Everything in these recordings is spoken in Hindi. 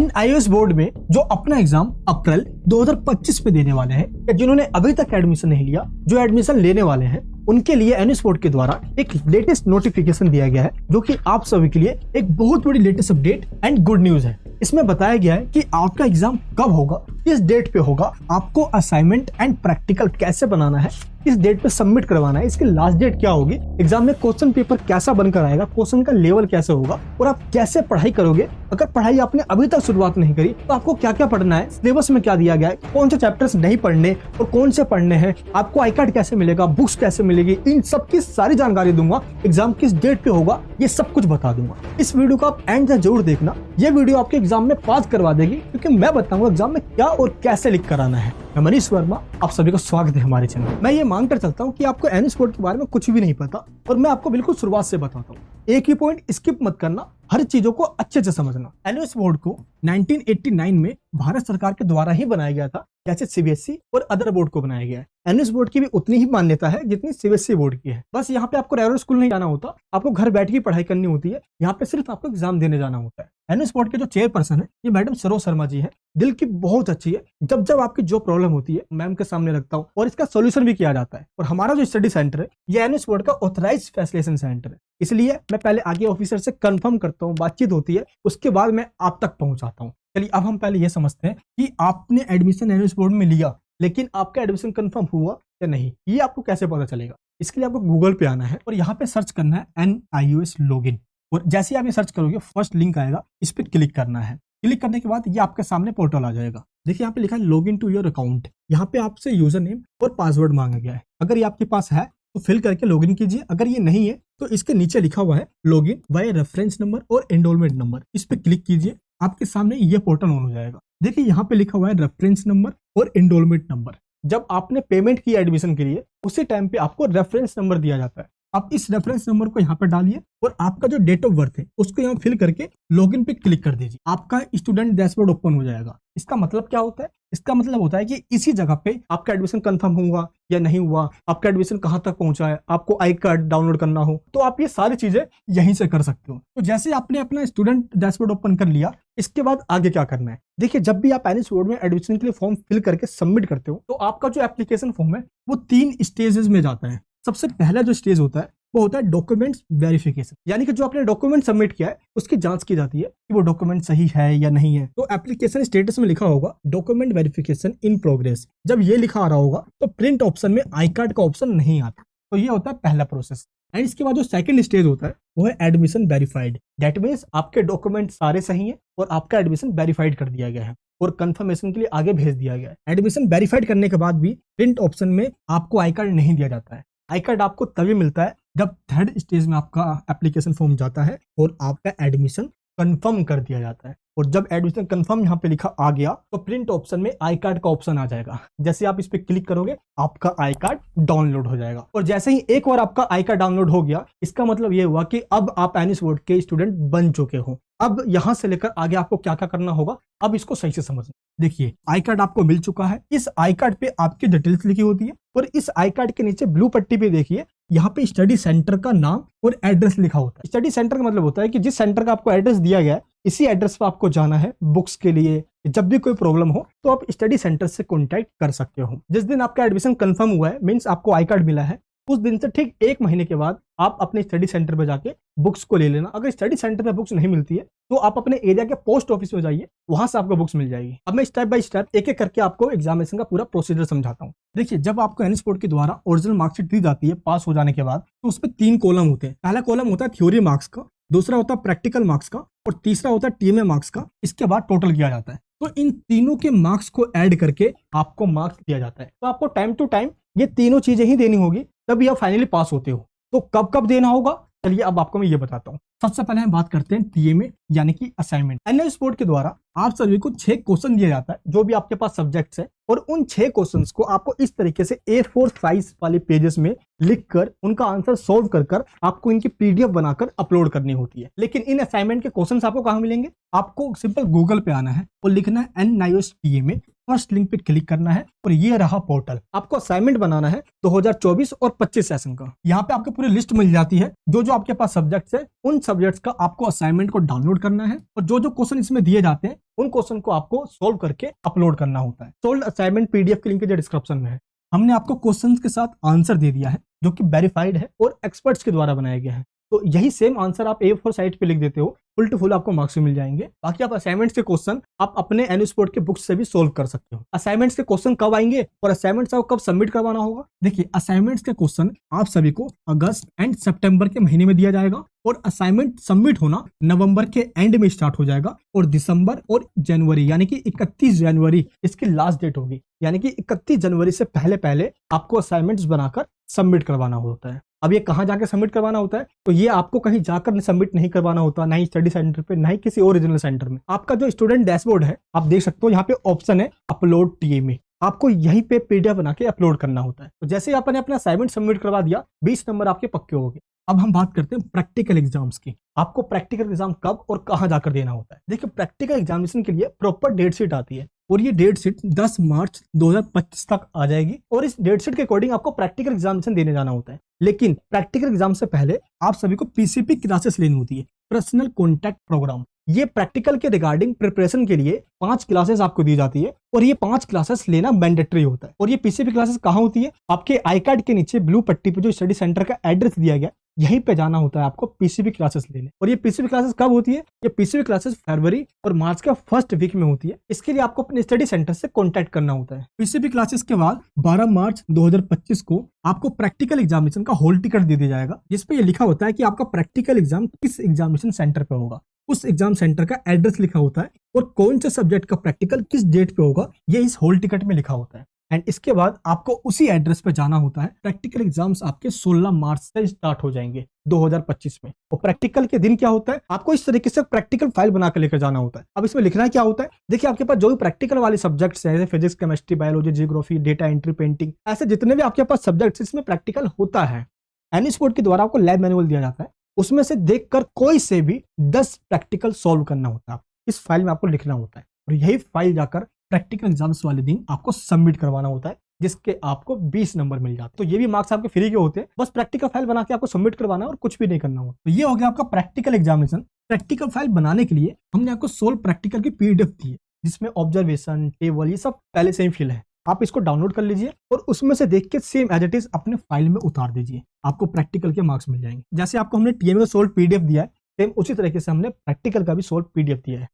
NIOS बोर्ड में जो अपना एग्जाम अप्रैल 2025 पे देने वाले हैं, या जिन्होंने अभी तक एडमिशन नहीं लिया, जो एडमिशन लेने वाले हैं, उनके लिए NIOS बोर्ड के द्वारा एक लेटेस्ट नोटिफिकेशन दिया गया है, जो कि आप सभी के लिए एक बहुत बड़ी latest update and good news है। इसमें बताया गया है कि आपका एग्जाम कब होगा, किस डेट पे होगा, आपको असाइनमेंट एंड प्रैक्टिकल कैसे बनाना है, किस डेट पे सबमिट करवाना है, इसकी लास्ट डेट क्या होगी, एग्जाम में क्वेश्चन पेपर कैसा बनकर आएगा, क्वेश्चन का लेवल कैसे होगा और आप कैसे पढ़ाई करोगे। अगर पढ़ाई आपने अभी तक शुरुआत नहीं करी तो आपको क्या क्या पढ़ना है, सिलेबस में क्या दिया गया है, कौन से चैप्टर्स नहीं पढ़ने और कौन से पढ़ने हैं, आपको आई कार्ड कैसे मिलेगा, बुक्स कैसे मिलेगी, इन सब की सारी जानकारी दूंगा। एग्जाम किस डेट पे होगा ये सब कुछ बता दूंगा। इस वीडियो को आप एंड तक जरूर देखना, ये वीडियो आपके एग्जाम में पास करवा देगी, क्योंकि मैं बताऊंगा एग्जाम में क्या और कैसे लिख कर आना है। मैं मनीष वर्मा, आप सभी को स्वागत है हमारे चैनल। मैं ये मांग कर चलता हूँ कि आपको NIOS बोर्ड के बारे में कुछ भी नहीं पता और मैं आपको बिल्कुल शुरुआत से बताता हूँ। एक ही पॉइंट स्किप मत करना, हर चीजों को अच्छे से समझना। NIOS बोर्ड को 1989 में भारत सरकार के द्वारा ही बनाया गया था, जैसे CBSE और अदर बोर्ड को बनाया गया है। NIOS बोर्ड की भी उतनी ही मान्यता है जितनी CBSE बोर्ड की है। बस यहाँ पे आपको रेगुलर स्कूल नहीं जाना होता, आपको घर बैठ के पढ़ाई करनी होती है। यहाँ पे सिर्फ आपको एग्जाम देने जाना होता है। NIOS बोर्ड के जो चेयरपर्सन है ये मैडम सरोज शर्मा जी है, दिल की बहुत अच्छी है। जब जब आपकी जो प्रॉब्लम होती है मैम के सामने रखता हूँ और इसका सोल्यूशन भी किया जाता है। और हमारा जो स्टडी सेंटर है ये NIOS बोर्ड का ऑथराइज्ड फैसिलिटेशन सेंटर है, इसलिए मैं पहले आगे ऑफिसर से कंफर्म करता हूँ, बातचीत होती है, उसके बाद मैं आप तक पहुंचाता हूँ। चलिए अब हम पहले ये समझते हैं कि आपने एडमिशन NIOS बोर्ड में लिया, लेकिन आपका एडमिशन कंफर्म हुआ या नहीं, ये आपको कैसे पता चलेगा। इसके लिए आपको गूगल पे आना है और यहाँ पे सर्च करना है NIOS लॉगिन। और जैसे आप ये सर्च करोगे फर्स्ट लिंक आएगा, इस पर क्लिक करना है। क्लिक करने के बाद ये आपके सामने पोर्टल आ जाएगा। देखिए यहाँ पे लिखा है लॉगिन टू योर अकाउंट। यहाँ पे आपसे यूजर नेम और पासवर्ड मांगा गया है। अगर ये आपके पास है तो फिल करके लॉगिन कीजिए, अगर ये नहीं है तो इसके नीचे लिखा हुआ है लॉगिन वाया रेफरेंस नंबर और एनरोलमेंट नंबर, इस पे क्लिक कीजिए। आपके सामने ये पोर्टल ऑन हो जाएगा। देखिए यहाँ पे लिखा हुआ है रेफरेंस नंबर और एनरोलमेंट नंबर। जब आपने पेमेंट की एडमिशन के लिए उसी टाइम पे आपको रेफरेंस नंबर दिया जाता है। आप इस रेफरेंस नंबर को यहाँ पे डालिए और आपका जो डेट ऑफ बर्थ है उसको यहाँ फिल करके लॉगिन पे क्लिक कर दीजिए। आपका स्टूडेंट डैशबोर्ड ओपन हो जाएगा। इसका मतलब क्या होता है? इसका मतलब होता है कि इसी जगह पे आपका एडमिशन कंफर्म हुआ या नहीं हुआ, आपका एडमिशन कहाँ तक पहुंचा है, आपको आई कार्ड डाउनलोड करना हो तो आप ये सारी चीजें यहीं से कर सकते हो। तो जैसे आपने अपना स्टूडेंट डैशबोर्ड ओपन कर लिया, इसके बाद आगे क्या करना है। देखिए जब भी आप NIOS बोर्ड में एडमिशन के लिए फॉर्म फिल करके सबमिट करते हो तो आपका जो एप्लीकेशन फॉर्म है वो 3 स्टेजेस में जाता है। सबसे पहला जो स्टेज होता है वो होता है डॉक्यूमेंट्स वेरिफिकेशन, यानी कि जो आपने डॉक्यूमेंट सबमिट किया है उसकी जांच की जाती है कि वो डॉक्यूमेंट सही है या नहीं है। तो एप्लीकेशन स्टेटस में लिखा होगा डॉक्यूमेंट वेरिफिकेशन इन प्रोग्रेस। जब ये लिखा आ रहा होगा तो प्रिंट ऑप्शन में आई कार्ड का ऑप्शन नहीं आता। तो ये होता है पहला प्रोसेस। एंड इसके बाद जो सेकंड स्टेज होता है वो है एडमिशन वेरीफाइड। दैट मीन्स आपके डॉक्यूमेंट सारे सही है और आपका एडमिशन वेरीफाइड कर दिया गया है और कंफर्मेशन के लिए आगे भेज दिया गया है। एडमिशन वेरीफाइड करने के बाद भी प्रिंट ऑप्शन में आपको आई कार्ड नहीं दिया जाता है। आई कार्ड आपको तभी मिलता है जब थर्ड स्टेज में आपका एप्लीकेशन फॉर्म जाता है और आपका एडमिशन कंफर्म कर दिया जाता है। और जब एडमिशन कंफर्म यहाँ पे लिखा आ गया तो प्रिंट ऑप्शन में आई कार्ड का ऑप्शन आ जाएगा। जैसे आप इस पे क्लिक करोगे आपका आई कार्ड डाउनलोड हो जाएगा। और जैसे ही एक बार आपका आई कार्ड डाउनलोड हो गया, इसका मतलब ये हुआ कि अब आप NIOS बोर्ड के स्टूडेंट बन चुके हो। अब यहां से लेकर आगे आपको क्या क्या करना होगा, अब इसको सही से समझना। देखिए आई कार्ड आपको मिल चुका है। इस आई कार्ड पे आपकी डिटेल्स लिखी होती है और इस आई कार्ड के नीचे ब्लू पट्टी पे देखिए यहाँ पे स्टडी सेंटर का नाम और एड्रेस लिखा होता है। स्टडी सेंटर का मतलब होता है कि जिस सेंटर का आपको एड्रेस दिया गया है इसी एड्रेस पर आपको जाना है बुक्स के लिए। जब भी कोई प्रॉब्लम हो तो आप स्टडी सेंटर से कॉन्टैक्ट कर सकते हो। जिस दिन आपका एडमिशन कंफर्म हुआ है, मींस आपको आई कार्ड मिला है, उस दिन से ठीक 1 महीने के बाद आप अपने स्टडी सेंटर पे जाके बुक्स को ले लेना। अगर स्टडी सेंटर पे बुक्स नहीं मिलती है तो आप अपने एरिया के पोस्ट ऑफिस में जाइए, वहां से आपको बुक्स मिल जाएगी। अब मैं स्टेप बाय स्टेप एक एक करके आपको एग्जामिनेशन का पूरा प्रोसीजर समझाता हूँ। देखिए जब आपको NIOS बोर्ड के द्वारा ओरिजिनल मार्कशीट दी जाती है पास हो जाने के बाद, तो उस पर 3 कॉलम होते हैं। पहला कॉलम होता है थ्योरी मार्क्स का, दूसरा होता है प्रैक्टिकल मार्क्स का और तीसरा होता है TMA मार्क्स का। इसके बाद टोटल किया जाता है। तो इन तीनों के मार्क्स को ऐड करके आपको मार्क्स दिया जाता है। तो आपको टाइम टू टाइम ये तीनों चीजें ही देनी होगी, तभी आप फाइनली पास होते हो। तो कब कब देना होगा, चलिए अब आपको मैं ये बताता हूँ। सबसे पहले हम बात करते हैं TMA यानी कि असाइनमेंट। NIOS बोर्ड के द्वारा आप सभी को 6 क्वेश्चन दिया जाता है जो भी आपके पास सब्जेक्ट्स है, और उन 6 क्वेश्चंस को आपको इस तरीके से A4 साइज वाले पेजेस में लिखकर उनका आंसर सोल्व कर आपको इनकी PDF बनाकर अपलोड करनी होती है। लेकिन इन असाइनमेंट के क्वेश्चंस आपको कहाँ मिलेंगे? आपको सिंपल गूगल पे आना है और लिखना है NIOS TMA फर्स्ट लिंक पे क्लिक करना है और ये रहा पोर्टल। आपको असाइनमेंट बनाना है 2024 और 25 सेशन का। यहाँ पे आपको पूरी लिस्ट मिल जाती है जो जो आपके पास सब्जेक्ट्स है, उन सब्जेक्ट्स का आपको असाइनमेंट को डाउनलोड करना है और जो जो क्वेश्चन इसमें दिए जाते हैं उन क्वेश्चन को आपको सोल्व करके अपलोड करना होता है। सोल्व असाइनमेंट पीडीएफ की लिंक जो डिस्क्रिप्शन में है। हमने आपको क्वेश्चंस के साथ आंसर दे दिया है जो कि वेरीफाइड है और एक्सपर्ट्स के द्वारा बनाया गया है। तो यही सेम आंसर आप A4 साइट पे लिख देते हो, फुल टू फुल आपको मार्क्स मिल जाएंगे। बाकी आप असाइनमेंट्स के क्वेश्चन आप अपने एनुस्पोर्ट के बुक्स से भी सोल्व कर सकते हो। असाइनमेंट्स के क्वेश्चन कब आएंगे और असाइनमेंट्स आपको कब सबमिट करवाना होगा? देखिए, असाइनमेंट्स के क्वेश्चन आप सभी को अगस्त एंड सितंबर के महीने में दिया जाएगा और असाइनमेंट सबमिट होना नवंबर के एंड में स्टार्ट हो जाएगा और दिसंबर और जनवरी यानी कि 31 जनवरी इसकी लास्ट डेट होगी। यानी कि 31 जनवरी से पहले पहले आपको असाइनमेंट्स बनाकर सबमिट करवाना होता है। अब ये कहाँ जाकर सबमिट करवाना होता है? तो ये आपको कहीं जाकर सबमिट नहीं करवाना होता, ना ही स्टडी सेंटर पे, ना ही किसी और रीजनल सेंटर में। आपका जो स्टूडेंट डैशबोर्ड है आप देख सकते हो, यहाँ पे ऑप्शन है अपलोड टीएमए। आपको यहीं पे पीडीएफ बना के अपलोड करना होता है। तो जैसे ही आपने अपना असाइनमेंट सबमिट करवा दिया, 20 नंबर आपके पक्के हो गए। अब हम बात करते हैं प्रैक्टिकल एग्जाम्स की। आपको प्रैक्टिकल एग्जाम कब और कहां जाकर देना होता है? देखिए, प्रैक्टिकल एग्जामिनेशन के लिए प्रॉपर डेट शीट आती है और ये डेट शीट 10 मार्च 2025 तक आ जाएगी और इस डेट शीट के अकॉर्डिंग आपको प्रैक्टिकल एग्जामिनेशन देने जाना होता है। लेकिन प्रैक्टिकल एग्जाम से पहले आप सभी को पीसीपी क्लासेस लेनी होती है, पर्सनल कॉन्टैक्ट प्रोग्राम। ये प्रैक्टिकल के रिगार्डिंग प्रिपरेशन के लिए 5 क्लासेस आपको दी जाती है और ये 5 क्लासेस लेना मैंडेटरी होता है। और ये पीसीपी क्लासेस कहाँ होती है? आपके आई कार्ड के नीचे ब्लू पट्टी पे जो स्टडी सेंटर का एड्रेस दिया गया, यहीं पे जाना होता है आपको पीसीबी क्लासेस लेने। और ये पीसीबी क्लासेस कब होती है? ये पीसीबी क्लासेस फरवरी और मार्च का फर्स्ट वीक में होती है। इसके लिए आपको अपने स्टडी सेंटर से कांटेक्ट करना होता है। पीसीबी क्लासेस के बाद 12 मार्च 2025 को आपको प्रैक्टिकल एग्जामिनेशन का हॉल टिकट दे दिया जाएगा, जिसपे ये लिखा होता है कि आपका प्रैक्टिकल एग्जाम किस एग्जामिनेशन सेंटर पे होगा। उस एग्जाम सेंटर का एड्रेस लिखा होता है और कौन से सब्जेक्ट का प्रैक्टिकल किस डेट पे होगा ये इस हॉल टिकट में लिखा होता है। एंड इसके बाद आपको उसी एड्रेस पे जाना होता है। प्रैक्टिकल एग्जाम्स आपके 16 मार्च से स्टार्ट हो जाएंगे 2025 में। और प्रैक्टिकल के दिन क्या होता है? आपको इस तरीके से प्रैक्टिकल फाइल बना के लेकर जाना होता है। अब इसमें लिखना क्या होता है? देखिए, आपके पास जो भी प्रैक्टिकल वाले सब्जेक्ट्स हैं, physics, chemistry, biology, geography, data entry, painting, ऐसे जितने भी आपके पास सब्जेक्ट्स इसमें प्रैक्टिकल होता है, एनुस्पोर्ट के द्वारा आपको लैब मैनुअल दिया जाता है, उसमें से देखकर कोई से भी 10 प्रैक्टिकल सॉल्व करना होता है। इस फाइल में आपको लिखना होता है और यही फाइल जाकर प्रैक्टिकल एग्जाम्स वाले दिन आपको सबमिट करवाना होता है, जिसके आपको 20 नंबर मिल जाते हैं। तो ये भी मार्क्स आपके फ्री के होते हैं, बस प्रैक्टिकल फाइल बना के आपको सबमिट करवाना और कुछ भी नहीं करना होता। तो ये हो गया आपका प्रैक्टिकल एग्जामिनेशन। प्रैक्टिकल फाइल बनाने के लिए हमने आपको सोल्व प्रैक्टिकल की पीडीएफ दी है, जिसमें ऑब्जर्वेशन, टेबल, ये सब पहले से ही फिल है। आप इसको डाउनलोड कर लीजिए और उसमें से देख के सेम एज इट इज अपने फाइल में उतार दीजिए, आपको प्रैक्टिकल के मार्क्स मिल जाएंगे। जैसे आपको हमने टीएमए का सोल्व पीडीएफ दिया है, सेम उसी तरीके से हमने प्रैक्टिकल का भी सोल्व पीडीएफ दिया है,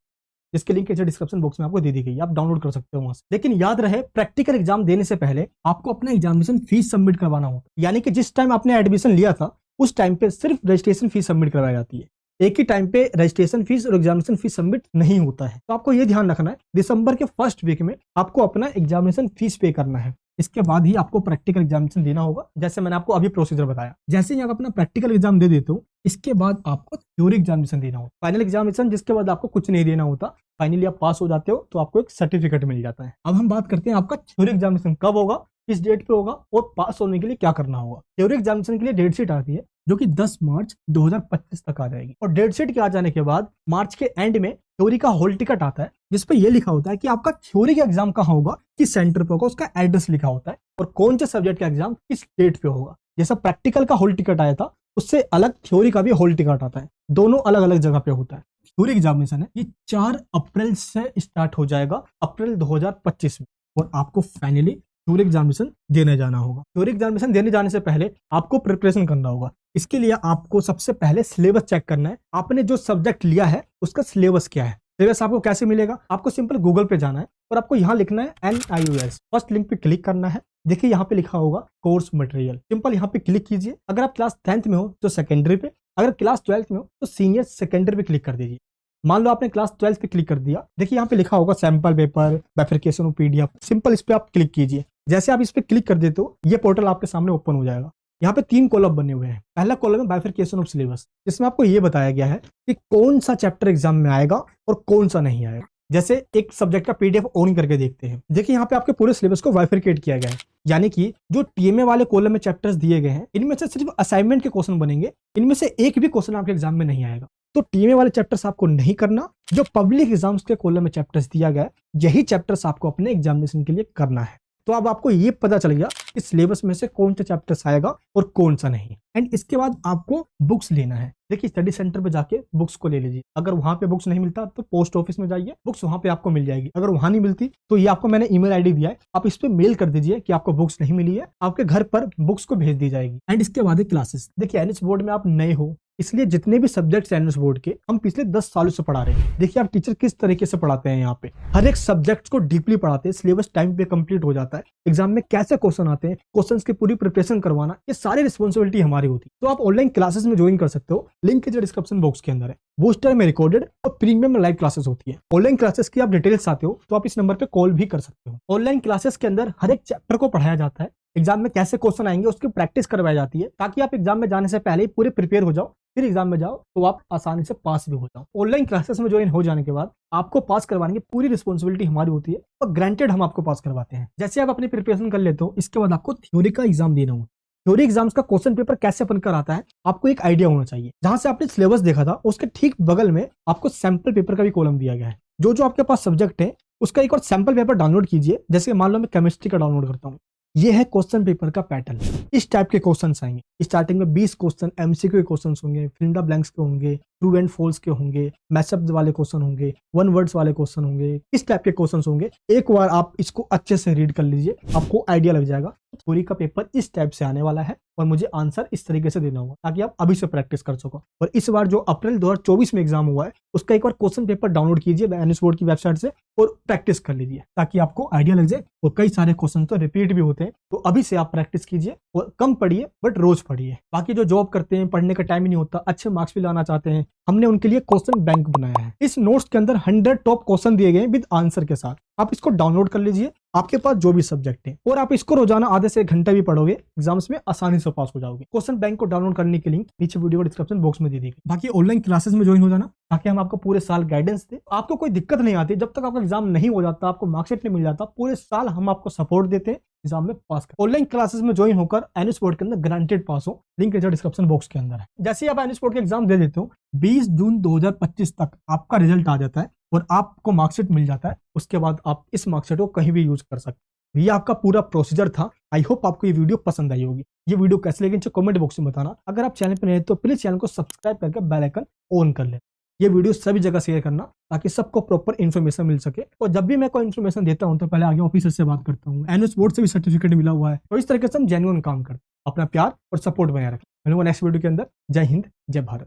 जिसके लिंक डिस्क्रिप्शन बॉक्स में आपको दे दी गई है, आप डाउनलोड कर सकते हो वहां से। लेकिन याद रहे, प्रैक्टिकल एग्जाम देने से पहले आपको अपना एग्जामिनेशन फीस सबमिट करवाना होता है। यानी कि जिस टाइम आपने एडमिशन लिया था उस टाइम पे सिर्फ रजिस्ट्रेशन फीस सबमिट करवाई जाती है। एक ही टाइम पे रजिस्ट्रेशन फीस और एग्जामिनेशन फीस सबमिट नहीं होता है। तो आपको ये ध्यान रखना है, दिसंबर के फर्स्ट वीक में आपको अपना एग्जामिनेशन फीस पे करना है। इसके बाद ही आपको प्रैक्टिकल एग्जामिनेशन देना होगा, जैसे मैंने आपको अभी प्रोसीजर बताया। जैसे ही आप अपना प्रैक्टिकल एग्जाम दे देते हो, इसके बाद आपको थ्योरी एग्जामिनेशन देना होगा, फाइनल एग्जामिनेशन, जिसके बाद आपको कुछ नहीं देना होता। फाइनली आप पास हो जाते हो तो आपको एक सर्टिफिकेट मिल जाता है। अब हम बात करते हैं आपका थ्योरी एग्जामिनेशन कब होगा, किस डेट पे होगा और पास होने के लिए क्या करना होगा। थ्योरी एग्जामिनेशन के लिए डेट शीट आती है जो कि 10 मार्च 2025 तक आ जाएगी और डेट शीट के आ जाने के बाद मार्च के एंड में थ्योरी का हॉल टिकट आता है, जिसपे ये लिखा होता है कि आपका थ्योरी का एग्जाम कहाँ होगा, किस सेंटर पे होगा, उसका एड्रेस लिखा होता है और कौन से सब्जेक्ट का एग्जाम किस डेट पे होगा। जैसा प्रैक्टिकल का हॉल टिकट आया था, उससे अलग थ्योरी का भी हॉल टिकट आता है, दोनों अलग अलग जगह पे होता है। थ्योरी एग्जामिनेशन है ये 4 अप्रैल से स्टार्ट हो जाएगा, अप्रैल 2025 में, और आपको फाइनली थ्योरी एग्जामिनेशन देने जाना होगा। थ्योरी एग्जामिनेशन देने जाने से पहले आपको प्रिपरेशन करना होगा। इसके लिए आपको सबसे पहले सिलेबस चेक करना है, आपने जो सब्जेक्ट लिया है उसका सिलेबस क्या है। सिलेबस आपको कैसे मिलेगा? आपको सिंपल गूगल पे जाना है और आपको यहाँ लिखना है NIOS, फर्स्ट लिंक पे क्लिक करना है। देखिए यहाँ पे लिखा होगा कोर्स मटेरियल, सिंपल यहाँ पे क्लिक कीजिए। अगर आप क्लास 10th में हो तो सेकेंडरी पे, अगर क्लास 12th में हो तो सीनियर सेकेंडरी पे क्लिक कर दीजिए। मान लो आपने क्लास 12th पे क्लिक कर दिया, देखिए यहाँ पे लिखा होगा sample paper, bifurcation of PDF, simple इस पे आप क्लिक कीजिए। जैसे आप इस पे क्लिक कर देते हो, ये पोर्टल आपके सामने ओपन हो जाएगा। यहाँ पे 3 कॉलम बने हुए हैं। पहला कॉलम है बाइफरकेशन ऑफ सिलेबस, जिसमें आपको ये बताया गया है कि कौन सा चैप्टर एग्जाम में आएगा और कौन सा नहीं आएगा। जैसे एक सब्जेक्ट का पीडीएफ ऑन करके देखते हैं, देखिए यहाँ पे आपके पूरे सिलेबस को बाइफरकेट किया गया है। यानी कि जो टीएमए वाले कॉलम में चैप्टर्स दिए गए हैं, इनमें से सिर्फ असाइनमेंट के क्वेश्चन बनेंगे, इनमें से एक भी क्वेश्चन आपके एग्जाम में नहीं आएगा। तो टीएमए वाले चैप्टर्स आपको नहीं करना। जो पब्लिक एग्जाम्स के कॉलम में चैप्टर्स दिया गया है, यही चैप्टर्स आपको अपने एग्जामिनेशन के लिए करना है। तो अब आपको ये पता चल गया कि सिलेबस में से कौन सा चैप्टर्स आएगा और कौन सा नहीं। एंड इसके बाद आपको बुक्स लेना है। देखिए स्टडी सेंटर पे जाके बुक्स को ले लीजिए। अगर वहां पे बुक्स नहीं मिलता तो पोस्ट ऑफिस में जाइए, बुक्स वहां पे आपको मिल जाएगी। अगर वहां नहीं मिलती तो ये आपको मैंने ईमेल आईडी दिया है, आप इस पे मेल कर दीजिए कि आपको बुक्स नहीं मिली है, आपके घर पर बुक्स को भेज दी जाएगी। एंड इसके बाद क्लासेस। देखिए एनएस बोर्ड में आप नए हो, इसलिए जितने भी सब्जेक्ट्स हैं एनएस बोर्ड के, हम पिछले 10 सालों से पढ़ा रहे हैं। देखिए आप टीचर किस तरीके से पढ़ाते हैं, यहाँ पे हर एक सब्जेक्ट को डीपली पढ़ाते हैं, सिलेबस टाइम पे कंप्लीट हो जाता है, एग्जाम में कैसे क्वेश्चन आते हैं, क्वेश्चंस की पूरी प्रिपरेशन करवाना, ये सारी रिस्पॉन्सिबिलिटी हमारी होती है। तो आप ऑनलाइन क्लासेस में ज्वाइन कर सकते हो, लिंक जो डिस्क्रिप्शन बॉक्स के अंदर है। बूस्टर में रिकॉर्डेड और प्रीमियम में लाइव क्लासेस होती है। ऑनलाइन क्लासेस की आप डिटेल्स चाहते हो तो आप इस नंबर पे कॉल भी कर सकते हो। ऑनलाइन क्लासेस के अंदर हर एक चैप्टर को पढ़ाया जाता है, एग्जाम में कैसे क्वेश्चन आएंगे उसकी प्रैक्टिस करवाई जाती है, ताकि आप एग्जाम में जाने से पहले ही पूरे प्रिपेयर हो जाओ, फिर एग्जाम में जाओ तो आप आसानी से पास भी हो जाओ। ऑनलाइन क्लासेस में ज्वाइन हो जाने के बाद आपको पास करवाने की पूरी रिस्पॉन्सिबिलिटी हमारी होती है और ग्रांटेड हम आपको पास करवाते हैं। जैसे आप अपनी प्रिपरेशन कर लेते हो, इसके बाद आपको थ्योरी का एग्जाम देना होगा। थ्योरी एग्जाम्स का क्वेश्चन पेपर कैसे बनकर आता है आपको एक आइडिया होना चाहिए। जहां से आपने सिलेबस देखा था उसके ठीक बगल में आपको सैंपल पेपर का भी कॉलम दिया गया है। जो आपके पास सब्जेक्ट है उसका एक और सैंपल पेपर डाउनलोड कीजिए। जैसे मान लो मैं केमिस्ट्री का डाउनलोड करता हूँ, ये है क्वेश्चन पेपर का पैटर्न। इस टाइप के क्वेश्चंस आएंगे। स्टार्टिंग में 20 क्वेश्चन एमसीक्यू के क्वेश्चंस होंगे, फिल इन द ब्लैंक्स के होंगे, ट्रू एंड फॉल्स के होंगे, मैचअप वाले क्वेश्चन होंगे, वन वर्ड्स वाले क्वेश्चन होंगे, इस टाइप के क्वेश्चंस होंगे। एक बार आप इसको अच्छे से रीड कर लीजिए, आपको आइडिया लग जाएगा थ्योरी का पेपर इस टाइप से आने वाला है और मुझे आंसर इस तरीके से देना होगा, ताकि आप अभी से प्रैक्टिस कर सको। और इस बार जो अप्रैल 2024 में एग्जाम हुआ है उसका एक बार क्वेश्चन पेपर डाउनलोड कीजिए एनएस बोर्ड की वेबसाइट से और प्रैक्टिस कर लीजिए, ताकि आपको आइडिया लग जाए। और कई सारे क्वेश्चन तो रिपीट भी होते हैं, तो अभी से आप प्रैक्टिस कीजिए और कम पढ़िए बट रोज पढ़िए। बाकी जो जॉब करते हैं, पढ़ने का टाइम ही नहीं होता, अच्छे मार्क्स भी लाना चाहते हैं, हमने उनके लिए क्वेश्चन बैंक बनाया है। इस नोट्स के अंदर 100 टॉप क्वेश्चन दिए गए विद आंसर के साथ। आप इसको डाउनलोड कर लीजिए आपके पास जो भी सब्जेक्ट है, और आप इसको रोजाना आधे से 1 घंटा भी पढ़ोगे, एग्जाम्स में आसानी से पास हो जाओगे। क्वेश्चन बैंक को डाउनलोड करने की लिंक नीचे वीडियो के डिस्क्रिप्शन बॉक्स में दे दी। बाकी ऑनलाइन क्लासेस में ज्वाइन हो जाना, ताकि हम आपको पूरे साल गाइडेंस दे। आपको कोई दिक्कत नहीं आती जब तक आपका एग्जाम नहीं हो जाता, आपको मार्कशीट नहीं मिल जाता, पूरे साल हम आपको सपोर्ट देते हैं एग्जाम में पास कर। ऑनलाइन क्लासेस में ज्वाइन होकर एनएस बोर्ड के अंदर ग्रांटेड पास हो, लिंक नीचे डिस्क्रिप्शन बॉक्स के अंदर है। जैसे ही आप एनएस बोर्ड के एग्जाम दे देते हो, 20 जून 2025 तक आपका रिजल्ट आ जाता है और आपको मार्कशीट मिल जाता है। उसके बाद आप इस मार्कशीट को कहीं भी यूज कर सकते हैं। ये आपका पूरा प्रोसीजर था। आई होप आपको ये वीडियो पसंद आई होगी। ये वीडियो कैसे लगी नीचे कमेंट बॉक्स में बताना। अगर आप चैनल पर नए तो प्लीज चैनल को सब्सक्राइब करके बेल आइकन ऑन कर ले। ये वीडियो सभी जगह शेयर करना, ताकि सबको प्रॉपर इन्फॉर्मेशन मिल सके। और जब भी मैं कोई इन्फॉर्मेशन देता हूं तो पहले आगे ऑफिसर से बात करता हूं। एनएस बोर्ड से भी सर्टिफिकेट मिला हुआ है, तो इस तरीके से हम जेन्युइन काम करते हैं। अपना प्यार और सपोर्ट बनाए रखें। मिलूंगा नेक्स्ट वीडियो के अंदर। जय हिंद, जय भारत।